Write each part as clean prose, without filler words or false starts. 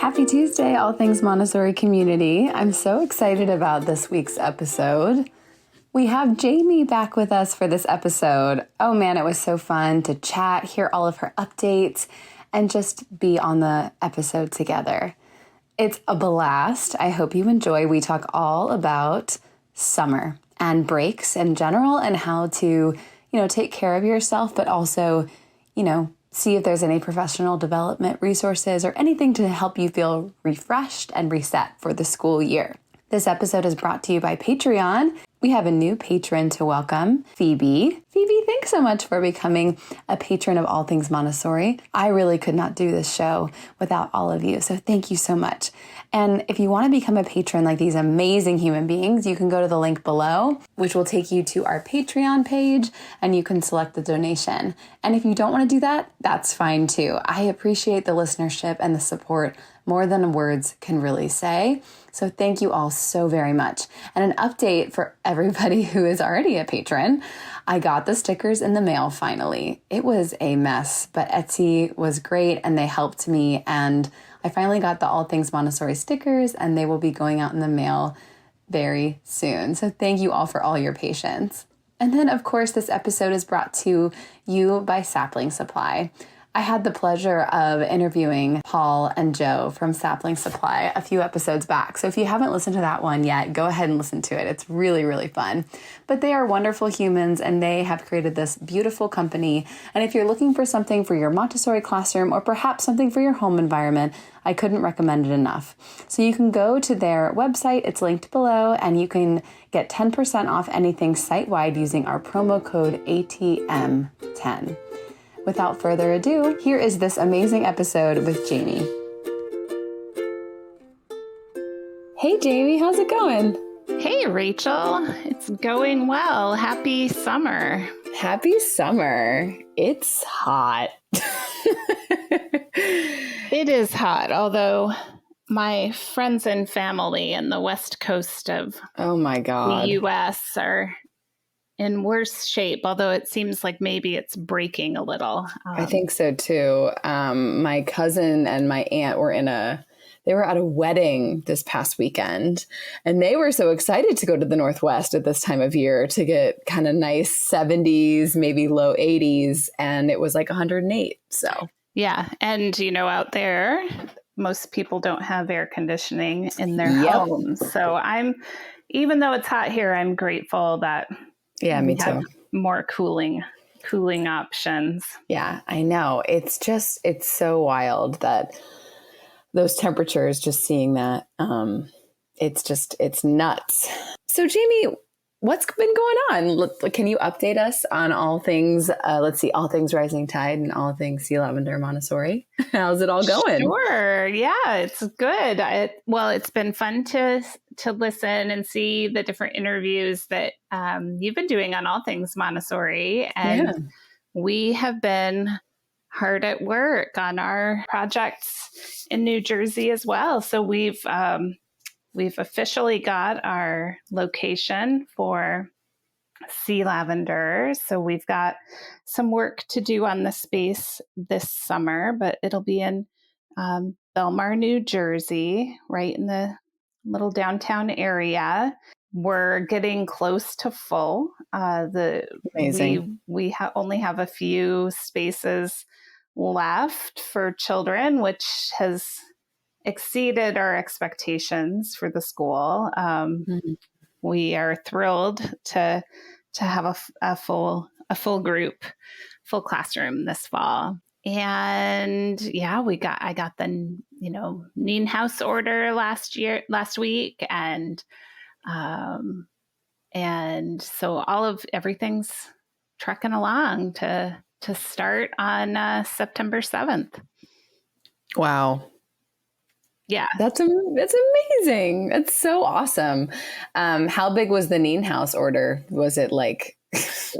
Happy Tuesday, All Things Montessori community. I'm so excited about this week's episode. We have Jamie back with us for this episode. Oh man, it was so fun to chat, hear all of her updates, and just be on the episode together. It's a blast. I hope you enjoy. We talk all about summer and breaks in general and how to, take care of yourself, but also, see if there's any professional development resources or anything to help you feel refreshed and reset for the school year. This episode is brought to you by Patreon. We have a new patron to welcome, Phoebe. Phoebe, thanks so much for becoming a patron of All Things Montessori. I really could not do this show without all of you, so thank you so much. And if you want to become a patron like these amazing human beings, you can go to the link below, which will take you to our Patreon page, and you can select the donation. And if you don't want to do that, that's fine too. I appreciate the listenership and the support more than words can really say. So thank you all so very much. And an update for everybody who is already a patron. I got the stickers in the mail finally. It was a mess, but Etsy was great and they helped me. And I finally got the All Things Montessori stickers and they will be going out in the mail very soon. So thank you all for all your patience. And then of course, this episode is brought to you by Sapling Supply. I had the pleasure of interviewing Paul and Joe from Sapling Supply a few episodes back. So if you haven't listened to that one yet, go ahead and listen to it. It's really, really fun. But they are wonderful humans and they have created this beautiful company. And if you're looking for something for your Montessori classroom or perhaps something for your home environment, I couldn't recommend it enough. So you can go to their website, it's linked below, and you can get 10% off anything site-wide using our promo code ATM10. Without further ado, here is this amazing episode with Jamie. Hey Jamie, how's it going? Hey Rachel, it's going well. Happy summer. Happy summer. It's hot. It is hot, although my friends and family in the west coast of the U.S. are in worse shape, although it seems like maybe it's breaking a little. I think so too. My cousin and my aunt they were at a wedding this past weekend and they were so excited to go to the Northwest at this time of year to get kind of nice 70s, maybe low 80s. And it was like 108. So yeah. And out there, most people don't have air conditioning in their homes. So even though it's hot here, I'm grateful that me too. More cooling options. Yeah, I know. It's so wild that those temperatures, just seeing that, it's nuts. So Jamie, what's been going on? Can you update us on all things, all things Rising Tide and all things Sea Lavender Montessori? How's it all going? Sure. Yeah, it's good. It's been fun to listen and see the different interviews that you've been doing on all things Montessori. And we have been hard at work on our projects in New Jersey as well. So we've officially got our location for Sea Lavender. So we've got some work to do on the space this summer, but it'll be in Belmar, New Jersey, right in the little downtown area. We're getting close to full. Amazing. We only have a few spaces left for children, which has exceeded our expectations for the school. We are thrilled to have a full group, full classroom this fall. And yeah, I got the Neen House order last week, and so everything's trucking along to start on September 7th. Wow. Yeah. That's amazing. That's so awesome. How big was the Neen House order? Was it like,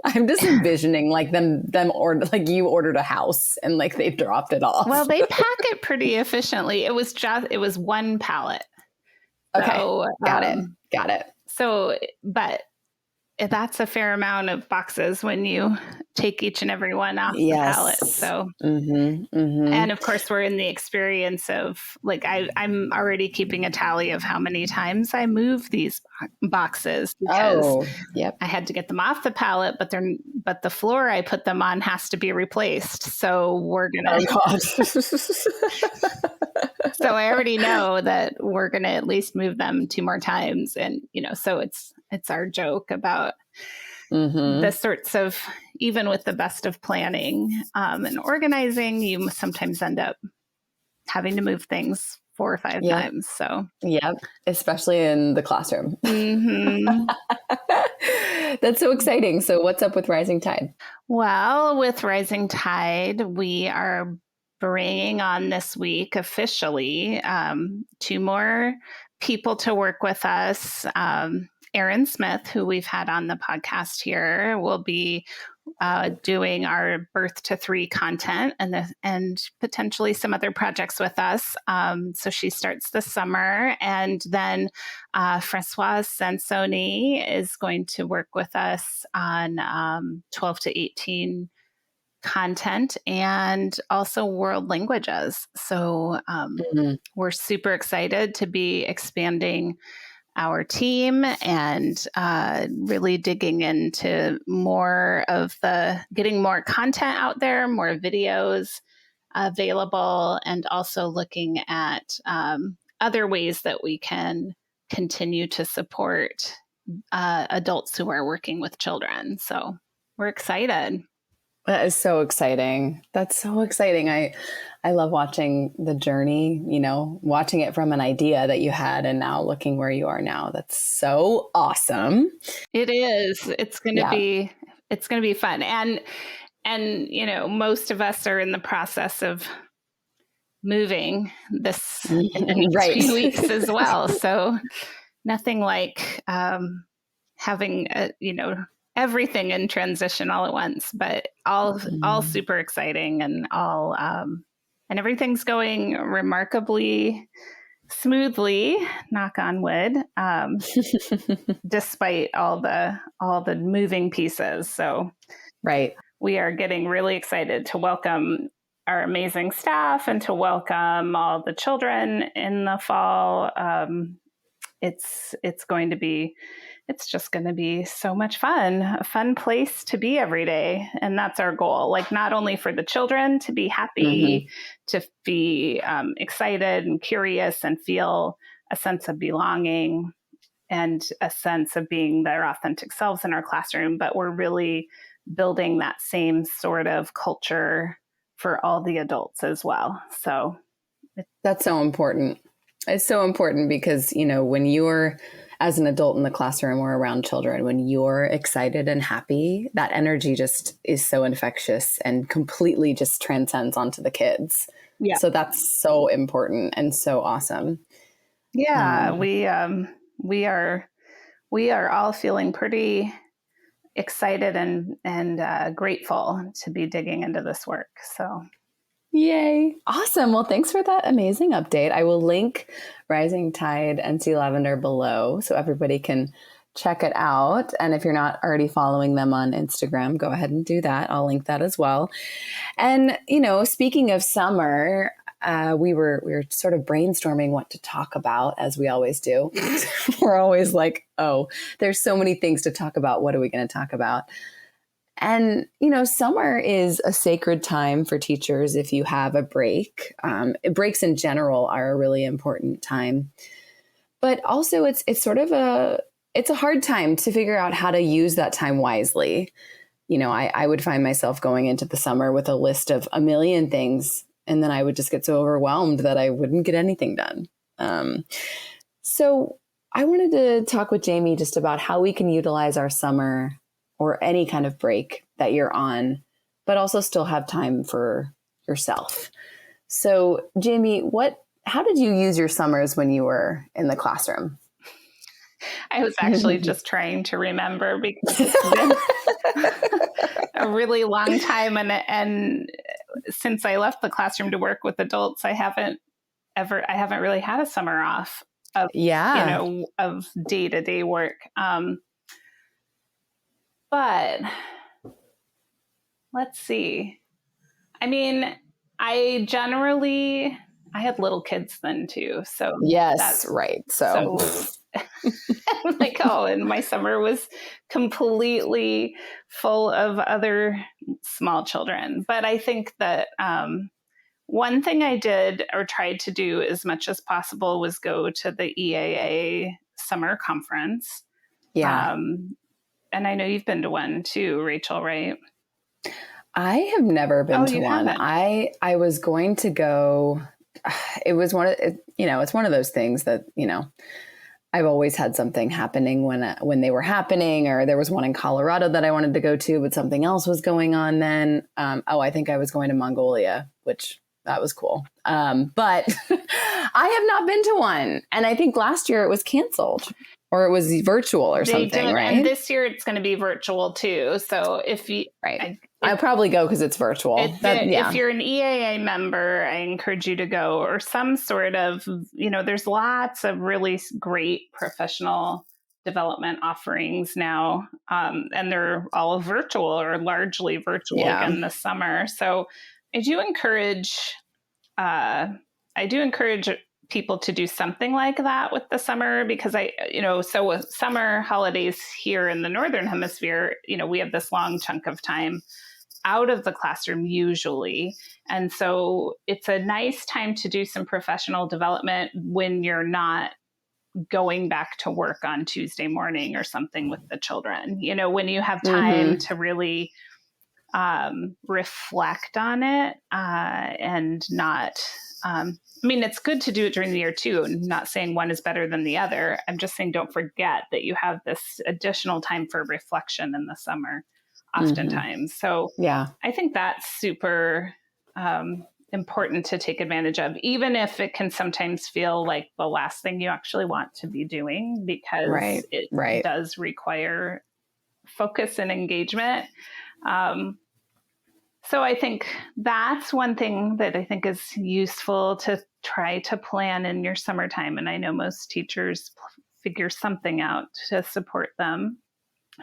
I'm just envisioning like them order, like you ordered a house and like they dropped it off. Well, they pack it pretty efficiently. It was one pallet. Okay. So, got it. So, but that's a fair amount of boxes when you take each and every one off the pallet. So, and of course, we're in the experience of like, I'm already keeping a tally of how many times I move these boxes because I had to get them off the pallet, but the floor I put them on has to be replaced. So we're going to, so I already know that we're going to at least move them 2 more times. And, so it's our joke about the sorts of, even with the best of planning and organizing, you sometimes end up having to move things 4 or 5 times. So, especially in the classroom. That's so exciting. So what's up with Rising Tide? Well, with Rising Tide, we are bringing on this week officially 2 more people to work with us. Erin Smith, who we've had on the podcast here, will be doing our Birth to 3 content and potentially some other projects with us. So she starts this summer. And then Françoise Sansoni is going to work with us on 12 to 18 content and also world languages. So we're super excited to be expanding our team and really digging into getting more content out there, more videos available, and also looking at other ways that we can continue to support adults who are working with children. So we're excited. That is so exciting. That's so exciting. I love watching the journey, watching it from an idea that you had and now looking where you are now. That's so awesome. It is. It's going to be fun. And most of us are in the process of moving this in the next few weeks as well. So nothing like having everything in transition all at once, but all super exciting and all and everything's going remarkably smoothly, knock on wood, despite all the moving pieces. So we are getting really excited to welcome our amazing staff and to welcome all the children in the fall. It's just going to be so much fun, a fun place to be every day. And that's our goal. Like not only for the children to be happy, to be excited and curious and feel a sense of belonging and a sense of being their authentic selves in our classroom, but we're really building that same sort of culture for all the adults as well. So that's so important. It's so important because, when you're as an adult in the classroom or around children, when you're excited and happy, that energy just is so infectious and completely just transcends onto the kids. Yeah. So that's so important and so awesome. Yeah, we are all feeling pretty excited and grateful to be digging into this work. So. Yay. Awesome. Well, thanks for that amazing update. I will link Rising Tide and See Lavender below so everybody can check it out. And if you're not already following them on Instagram, go ahead and do that. I'll link that as well. And, speaking of summer, we were sort of brainstorming what to talk about, as we always do. We're always like, oh, there's so many things to talk about. What are we going to talk about? And, summer is a sacred time for teachers if you have a break. Breaks in general are a really important time. But also it's sort of a hard time to figure out how to use that time wisely. I would find myself going into the summer with a list of a million things, and then I would just get so overwhelmed that I wouldn't get anything done. So I wanted to talk with Jamie just about how we can utilize our summer or any kind of break that you're on, but also still have time for yourself. So Jamie, how did you use your summers when you were in the classroom? I was actually just trying to remember because it's been a really long time. And since I left the classroom to work with adults, I haven't really had a summer off of, of day-to-day work. But let's see. I mean, I had little kids then too. So yes, right. So like, oh, and my summer was completely full of other small children. But I think that one thing I did or tried to do as much as possible was go to the EAA summer conference. yeah. And I know you've been to one too, Rachel, right? I have never been to you one. haven't? I was going to go. It was it's one of those things that, I've always had something happening when they were happening, or there was one in Colorado that I wanted to go to, but something else was going on then. I think I was going to Mongolia, which that was cool. But I have not been to one. And I think last year it was canceled or it was virtual or something, right? And this year it's going to be virtual too. So if you, right. I'll probably go because it's virtual. If you're an EAA member, I encourage you to go, or some sort of, there's lots of really great professional development offerings now. And they're all virtual or largely virtual again this summer. So I do encourage people to do something like that with the summer, because so with summer holidays here in the Northern Hemisphere, we have this long chunk of time out of the classroom usually. And so it's a nice time to do some professional development when you're not going back to work on Tuesday morning or something with the children, when you have time to really reflect on it and not, it's good to do it during the year too. I'm not saying one is better than the other. I'm just saying don't forget that you have this additional time for reflection in the summer oftentimes. So yeah, I think that's super important to take advantage of, even if it can sometimes feel like the last thing you actually want to be doing, because it does require focus and engagement. So I think that's one thing that I think is useful to try to plan in your summertime. And I know most teachers figure something out to support them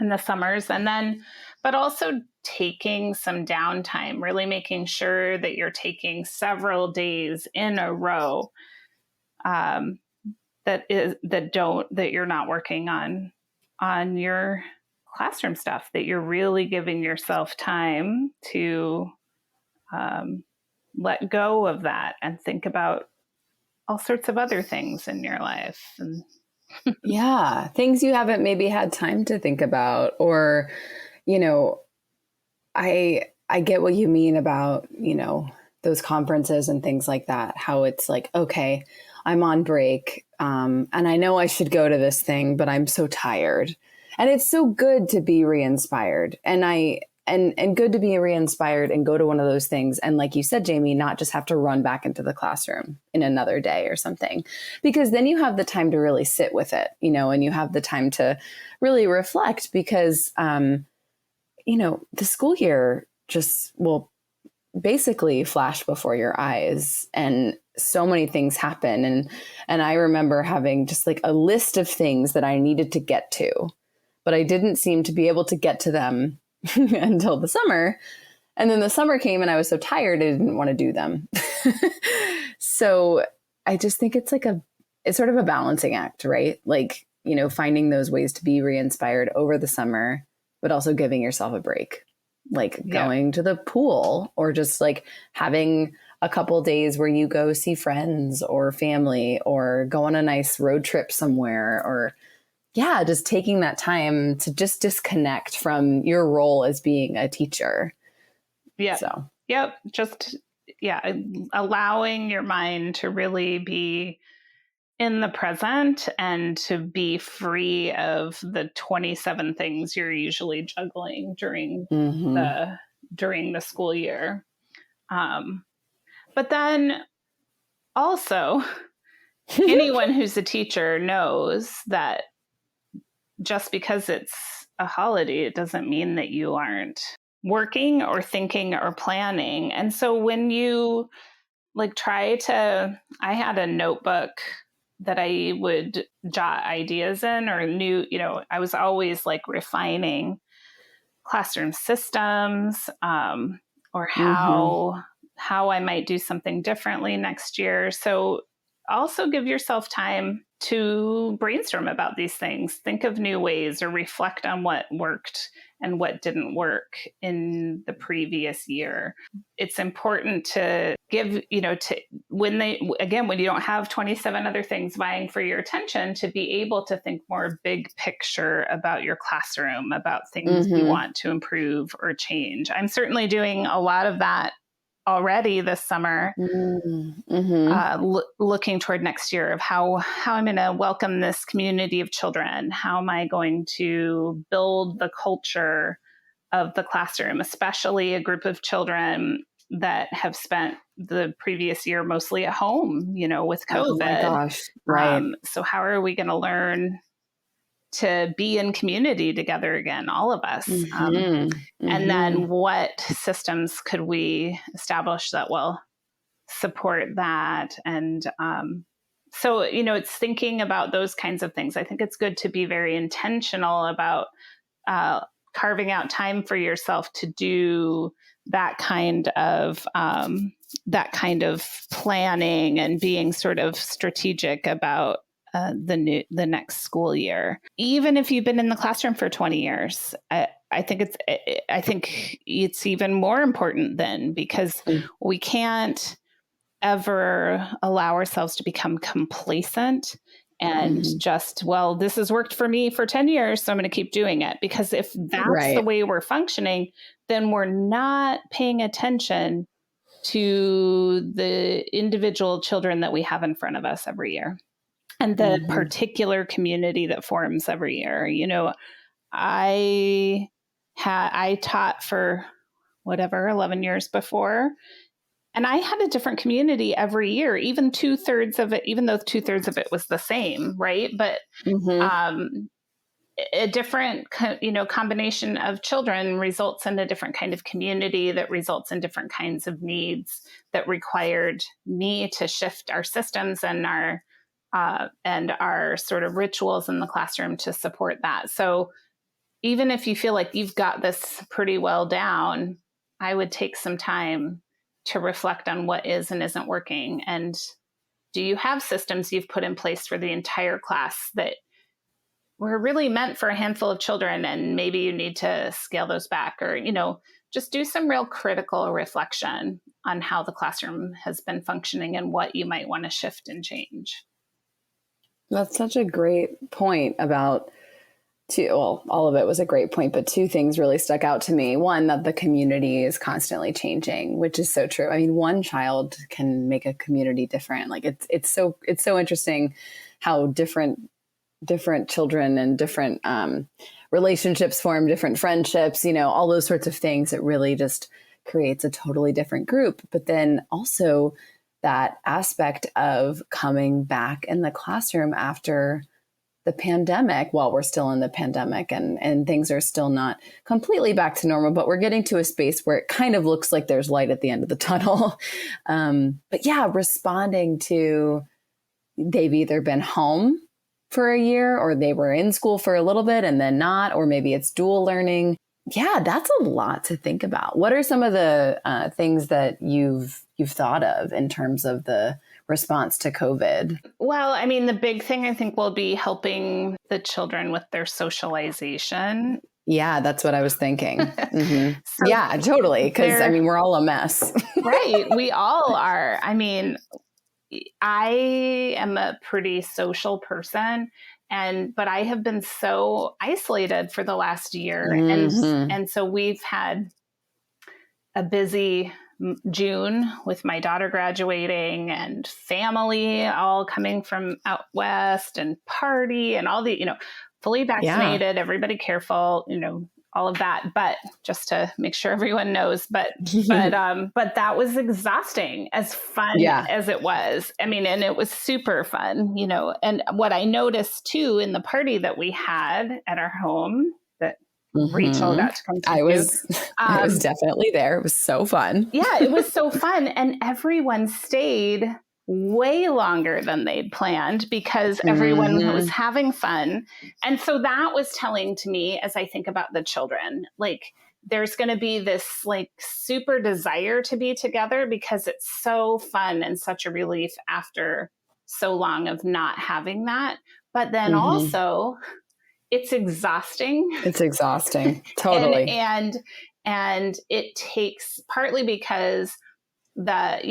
in the summers. And then, but also taking some downtime, really making sure that you're taking several days in a row that you're not working on your classroom stuff, that you're really giving yourself time to let go of that and think about all sorts of other things in your life. And yeah, things you haven't maybe had time to think about, or, I get what you mean about, those conferences and things like that, how it's like, okay, I'm on break. And I know I should go to this thing, but I'm so tired. And it's so good to be re-inspired. And good to be re-inspired and go to one of those things. And like you said, Jamie, not just have to run back into the classroom in another day or something, because then you have the time to really sit with it, and you have the time to really reflect, because, the school year just will basically flash before your eyes, and so many things happen. And I remember having just like a list of things that I needed to get to, but I didn't seem to be able to get to them until the summer. And then the summer came and I was so tired, I didn't want to do them. So I just think it's sort of a balancing act, right? Like, finding those ways to be re-inspired over the summer, but also giving yourself a break, like going to the pool, or just like having a couple days where you go see friends or family, or go on a nice road trip somewhere, or just taking that time to just disconnect from your role as being a teacher. Yeah. So, yep. Just, allowing your mind to really be in the present and to be free of the 27 things you're usually juggling during the school year. But then also, anyone who's a teacher knows that just because it's a holiday, it doesn't mean that you aren't working or thinking or planning. And so when you I had a notebook that I would jot ideas in, or I was always refining classroom systems, or Mm-hmm. how I might do something differently next year. So also give yourself time to brainstorm about these things, think of new ways, or reflect on what worked and what didn't work in the previous year. It's important to give, to when you don't have 27 other things vying for your attention, to be able to think more big picture about your classroom, about things you Mm-hmm. want to improve or change. I'm certainly doing a lot of that already this summer, Mm-hmm. looking toward next year of how I'm going to welcome this community of children. How am I going to build the culture of the classroom, especially a group of children that have spent the previous year mostly at home, with Oh my COVID. gosh. Right. So how are we going to learn to be in community together again, all of us? Mm-hmm. And Mm-hmm. then what systems could we establish that will support that? And so, it's thinking about those kinds of things. I think it's good to be very intentional about uh, carving out time for yourself to do that kind of planning and being sort of strategic about the next school year. Even if you've been in the classroom for 20 years, I think it's even more important then, because we can't ever allow ourselves to become complacent and Mm-hmm. just, well, this has worked for me for 10 years, so I'm going to keep doing it. Because if that's the Right. way we're functioning, then we're not paying attention to the individual children that we have in front of us every year and the Mm-hmm. particular community that forms every year. I taught for 11 years before, and I had a different community every year, even 2/3 of it, even though 2/3 of it was the same, right? But Mm-hmm. um, a different, combination of children results in a different kind of community that results in different kinds of needs that required me to shift our systems and our sort of rituals in the classroom to support that. So even if you feel like you've got this pretty well down, I would take some time to reflect on what is and isn't working. And do you have systems you've put in place for the entire class that were really meant for a handful of children, and maybe you need to scale those back, or, just do some real critical reflection on how the classroom has been functioning and what you might want to shift and change. That's such a great point about all of it was a great point, but two things really stuck out to me. One, that the community is constantly changing, which is so true. I mean, one child can make a community different. Like it's so interesting how different children and different relationships form, different friendships, all those sorts of things. It really just creates a totally different group. But then also that aspect of coming back in the classroom after the pandemic, while we're still in the pandemic and things are still not completely back to normal, but we're getting to a space where it kind of looks like there's light at the end of the tunnel. But yeah, responding to, they've either been home for a year or they were in school for a little bit and then not, or maybe it's dual learning. Yeah, that's a lot to think about. What are some of the things that you've thought of in terms of the response to COVID? Well, I mean, the big thing I think will be helping the children with their socialization. Yeah, that's what I was thinking. Mm-hmm. So Yeah, totally. Because I mean, we're all a mess. right. We all are. I mean, I am a pretty social person, but I have been so isolated for the last year. Mm-hmm. And so we've had a busy June with my daughter graduating and family all coming from out west and party and all the, fully vaccinated, everybody careful, all of that. But just to make sure everyone knows, but that was exhausting, as fun as it was. I mean, and it was super fun, and what I noticed too in the party that we had at our home that Rachel got to come to. I was definitely there. It was so fun. Yeah, it was so fun. And everyone stayed way longer than they'd planned because everyone was having fun. And so that was telling to me as I think about the children, like there's going to be this like super desire to be together because it's so fun and such a relief after so long of not having that. But then also it's exhausting. It's exhausting. Totally. And it takes partly because that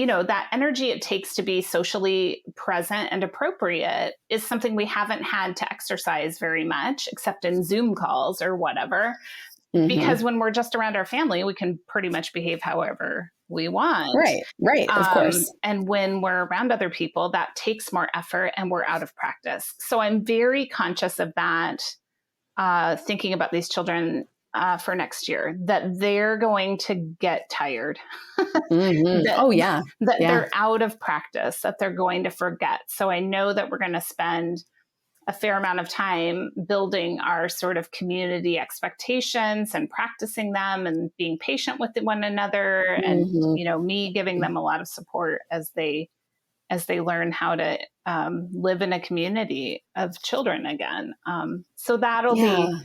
energy it takes to be socially present and appropriate is something we haven't had to exercise very much, except in Zoom calls or whatever. Because when we're just around our family, we can pretty much behave however we want. Right. Of course. And when we're around other people, that takes more effort and we're out of practice. So I'm very conscious of that, thinking about these children for next year, that they're going to get tired. That they're out of practice, that they're going to forget. So I know that we're going to spend a fair amount of time building our sort of community expectations and practicing them and being patient with one another. And, me giving them a lot of support as they learn how to live in a community of children again. So that'll be,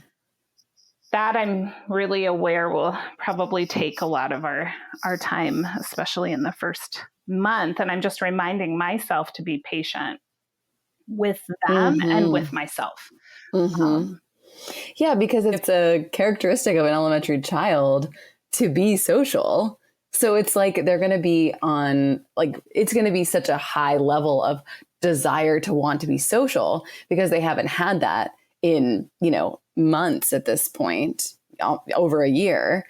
that I'm really aware will probably take a lot of our time, especially in the first month. And I'm just reminding myself to be patient with them and with myself. Yeah, because it's a characteristic of an elementary child to be social. So it's like they're going to be on, like, it's going to be such a high level of desire to want to be social because they haven't had that in, months at this point, over a year.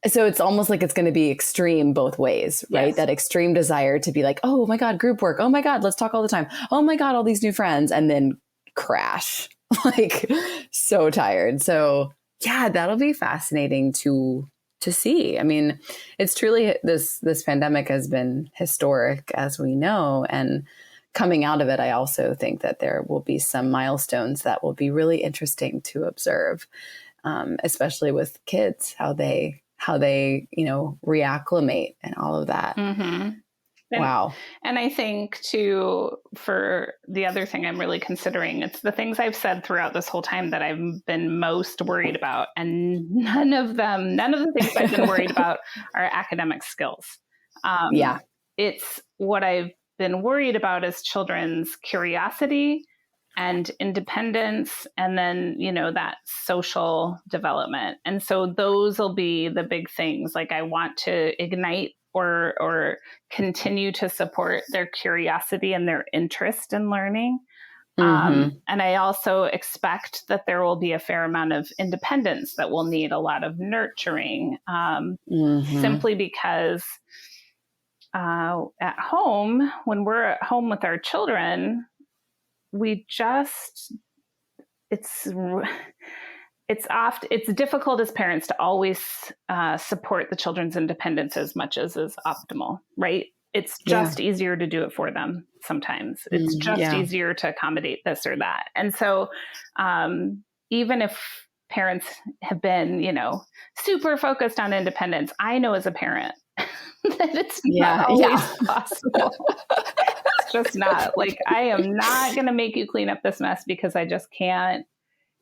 So it's almost like it's going to be extreme both ways, right? Yes. That extreme desire to be like, oh my God, group work. Oh my God, let's talk all the time. Oh my God, all these new friends. And then crash, like so tired. So yeah, that'll be fascinating to see. I mean, it's truly, this pandemic has been historic, as we know. And coming out of it, I also think that there will be some milestones that will be really interesting to observe, especially with kids, how they reacclimate and all of that. Wow. And I think too, for the other thing I'm really considering, it's the things I've said throughout this whole time that I've been most worried about. And none of the things I've been worried about are academic skills. It's what I've been worried about is children's curiosity and independence, and then, that social development. And so those will be the big things. Like I want to ignite or continue to support their curiosity and their interest in learning. And I also expect that there will be a fair amount of independence that will need a lot of nurturing, simply because at home, when we're at home with our children, it's difficult as parents to always support the children's independence as much as is optimal, right? It's just easier to do it for them sometimes. It's just easier to accommodate this or that. And so even if parents have been, super focused on independence, I know as a parent that it's not always possible. It's just not. Like, I am not going to make you clean up this mess because I just can't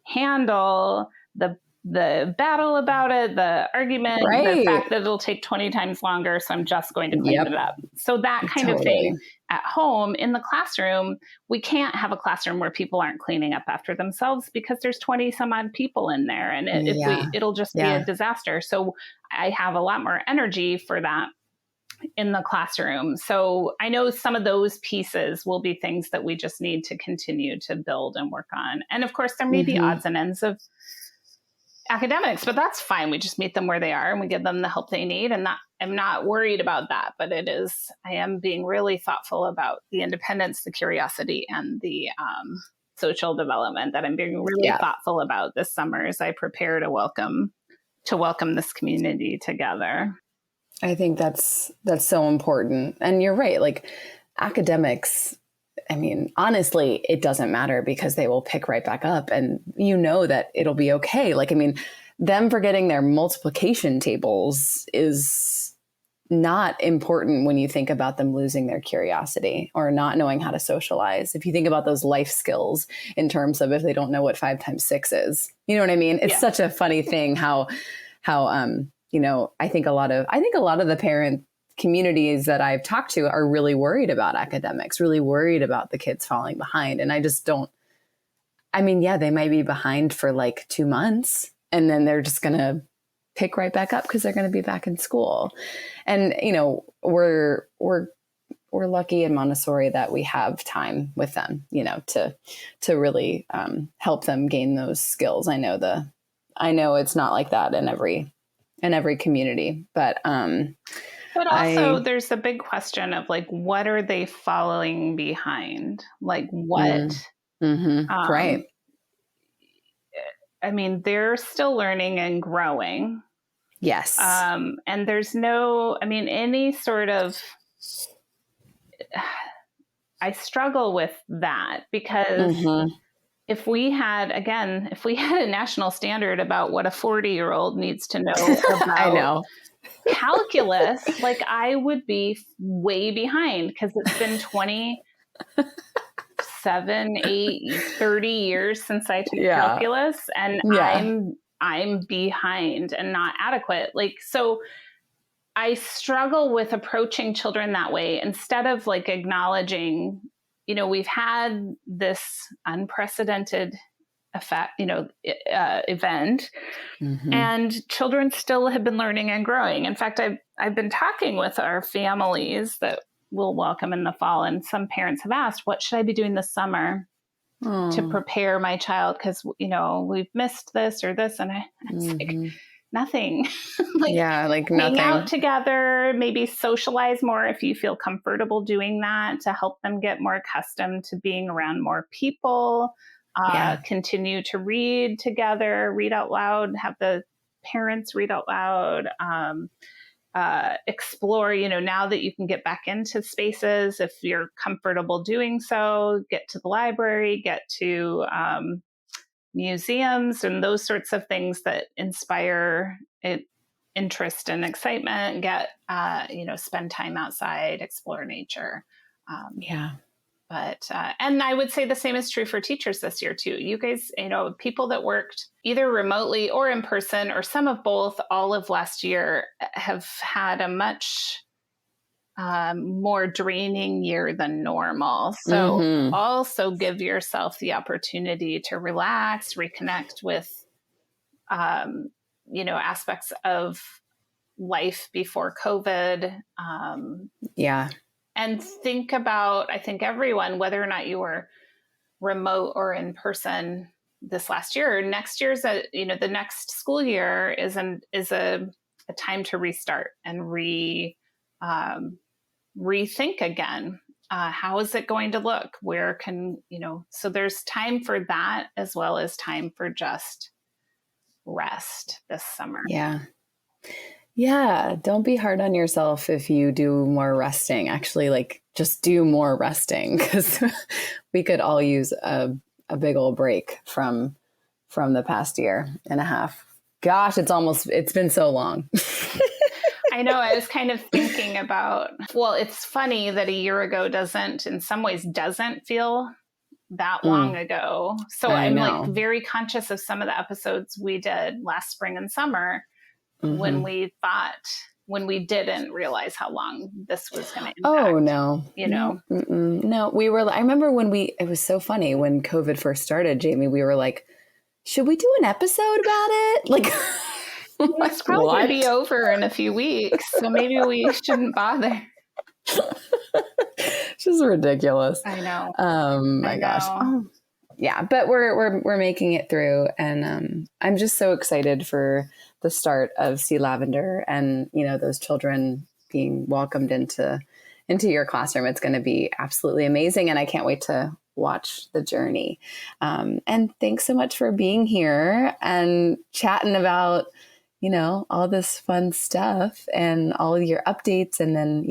handle the battle about it, the argument, the fact that it'll take 20 times longer. So I'm just going to clean it up. So that kind of thing at home. In the classroom, we can't have a classroom where people aren't cleaning up after themselves because there's 20 some odd people in there, and it'll just be a disaster. So I have a lot more energy for that in the classroom. So I know some of those pieces will be things that we just need to continue to build and work on. And of course, there may be odds and ends of academics, but that's fine. We just meet them where they are and we give them the help they need. And I'm not worried about that, but I am being really thoughtful about the independence, the curiosity, and the social development, that I'm being really thoughtful about this summer as I prepare to welcome this community together. I think that's so important. And you're right. Like, academics, I mean, honestly, it doesn't matter because they will pick right back up, and that it'll be okay. Like, I mean, them forgetting their multiplication tables is not important when you think about them losing their curiosity or not knowing how to socialize. If you think about those life skills in terms of if they don't know what 5 times 6 is, you know what I mean? It's such a funny thing how, I think a lot of the parent communities that I've talked to are really worried about academics, really worried about the kids falling behind. And I just don't, they might be behind for like 2 months and then they're just going to pick right back up because they're going to be back in school. And, we're lucky in Montessori that we have time with them, to really help them gain those skills. I know it's not like that in every community, but also there's a big question of like, what are they following behind? Like what? Right. They're still learning and growing. Yes. And there's any sort of, I struggle with that because if we had a national standard about what a 40-year-old needs to know about I know. calculus, like I would be way behind because it's been 27, 8, 30 years since I took calculus and I'm behind and not adequate. Like, so I struggle with approaching children that way instead of like acknowledging, we've had this unprecedented event and children still have been learning and growing. In fact, I've been talking with our families that we'll welcome in the fall. And some parents have asked, what should I be doing this summer to prepare my child? Because, we've missed this or this. And it's like, nothing. Nothing. Hang out together, maybe socialize more if you feel comfortable doing that to help them get more accustomed to being around more people. Continue to read together, read out loud, have the parents read out loud, explore, now that you can get back into spaces, if you're comfortable doing so, get to the library, get to museums and those sorts of things that inspire interest and excitement, spend time outside, explore nature. But, and I would say the same is true for teachers this year too. You guys, people that worked either remotely or in person or some of both all of last year have had a much more draining year than normal. So also give yourself the opportunity to relax, reconnect with, aspects of life before COVID. And think about, I think everyone, whether or not you were remote or in person this last year, next year's, the next school year is a time to restart and rethink again. How is it going to look? Where can, so there's time for that as well as time for just rest this summer. Yeah. Don't be hard on yourself if you do more resting. Actually, just do more resting because we could all use a big old break from the past year and a half. Gosh, it's been so long. I know. I was kind of thinking about, it's funny that a year ago in some ways doesn't feel that long ago. So I'm very conscious of some of the episodes we did last spring and summer when we didn't realize how long this was going to impact. Oh, no. No, I remember it was so funny when COVID first started, Jamie, we were like, should we do an episode about it? It's probably going to be over in a few weeks, so maybe we shouldn't bother. It's just ridiculous. I know. My gosh. Oh, yeah, but we're making it through, and I'm just so excited for the start of See Lavender, and those children being welcomed into your classroom. It's going to be absolutely amazing, and I can't wait to watch the journey. And thanks so much for being here and chatting about all this fun stuff and all of your updates, and then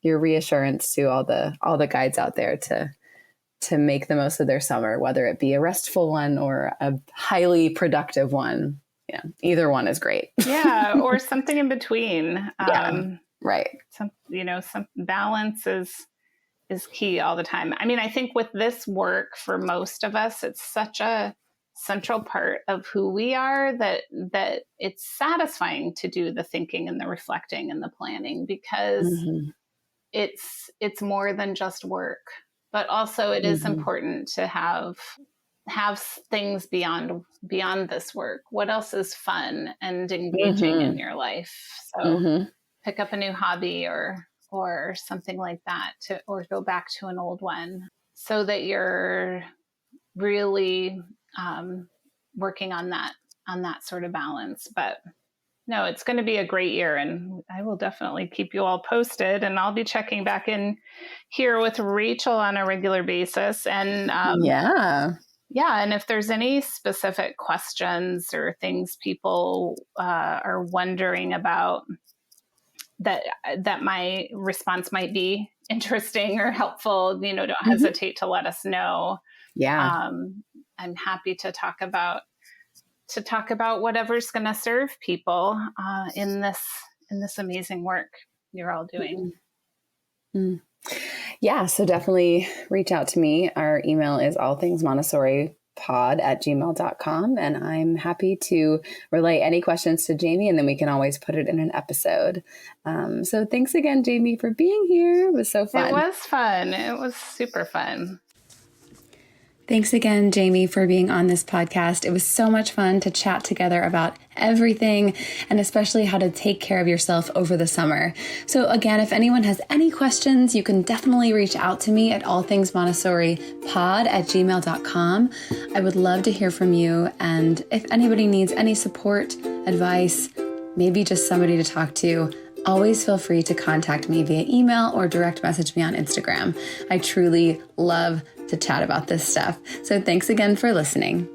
your reassurance to all the guides out there to make the most of their summer, whether it be a restful one or a highly productive one. Either one is great. Or something in between. Right. Some balance is key all the time. I mean, I think with this work for most of us, it's such a central part of who we are that it's satisfying to do the thinking and the reflecting and the planning, because it's more than just work, but also it is important to have things beyond this work. What else is fun and engaging in your life? So pick up a new hobby or something like that, or go back to an old one, so that you're really working on that sort of balance. But no, it's going to be a great year, and I will definitely keep you all posted, and I'll be checking back in here with Rachel on a regular basis. And and if there's any specific questions or things people are wondering about that my response might be interesting or helpful, don't hesitate to let us know. I'm happy to talk about whatever's going to serve people in this amazing work you're all doing. Yeah, so definitely reach out to me. Our email is allthingsmontessoripod@gmail.com, and I'm happy to relay any questions to Jamie, and then we can always put it in an episode. So thanks again, Jamie, for being here. It was so fun. It was fun. It was super fun. Thanks again, Jamie, for being on this podcast. It was so much fun to chat together about everything, and especially how to take care of yourself over the summer. So again, if anyone has any questions, you can definitely reach out to me at allthingsmontessoripod@gmail.com. I would love to hear from you. And if anybody needs any support, advice, maybe just somebody to talk to, always feel free to contact me via email or direct message me on Instagram. I truly love to chat about this stuff. So thanks again for listening.